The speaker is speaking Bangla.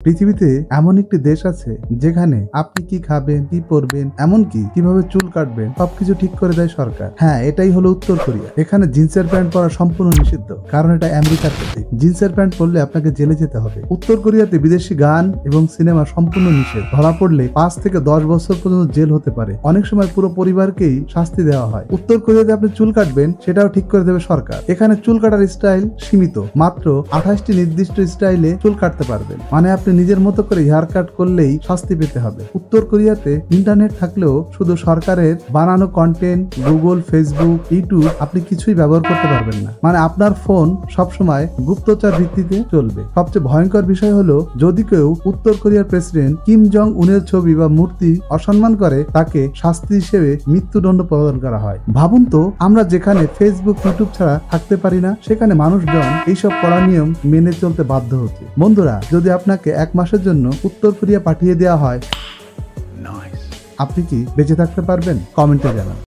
পৃথিবীতে এমন একটি দেশ আছে যেখানে আপনি কি খাবেন, কি পরবেন, এমনকি কিভাবে চুল কাটবেন সবকিছু ঠিক করে দেয় সরকার। হ্যাঁ, এটাই হলো উত্তর কোরিয়া। এখানে জিন্সের প্যান্ট পরা সম্পূর্ণ নিষিদ্ধ, কারণ এটা আমেরিকার প্রতীক। জিন্সের প্যান্ট পরলে আপনাকে জেলে যেতে হবে। উত্তর কোরিয়াতে বিদেশি গান এবং সিনেমা সম্পূর্ণ নিষেধ। ধরা পড়লে 5 থেকে 10 বছর পর্যন্ত জেল হতে পারে। অনেক সময় পুরো পরিবারকেই শাস্তি দেওয়া হয়। উত্তর কোরিয়াতে আপনি চুল কাটবেন সেটাও ঠিক করে দেবে সরকার। এখানে চুল কাটার স্টাইল সীমিত, মাত্র 28টি নির্দিষ্ট স্টাইলে চুল কাটতে পারবেন। মানে আপনি নিজের মতো করে হেয়ার কাট করলেই শাস্তি পেতে হবে। উত্তর কোরিয়াতে ইন্টারনেট থাকলেও শুধু সরকারের বানানো কন্টেন্ট, গুগল, ফেসবুক, ইউটিউব আপনি কিছুই ব্যবহার করতে পারবেন না। মানে আপনার ফোন সবসময় গুপ্তচর ভিত্তিতে চলবে। সবচেয়ে ভয়ঙ্কর বিষয় হলো, যদি কেউ উত্তর কোরিয়ার প্রেসিডেন্ট কিম জং উনের ছবি বা মূর্তি অসম্মান করে, তাকে শাস্তি হিসেবে মৃত্যুদণ্ড প্রদান করা হয়। ভাবুন তো, আমরা যেখানে ফেসবুক, ইউটিউব ছাড়া থাকতে পারি না, সেখানে মানুষজন এইসব কড়া নিয়ম মেনে চলতে বাধ্য হচ্ছে। বন্ধুরা, যদি আপনাকে 1 মাসের জন্য উত্তর কোরিয়া পাঠিয়ে দেওয়া হয়, আপনি কি বেঁচে থাকতে পারবেন? কমেন্টে জানান।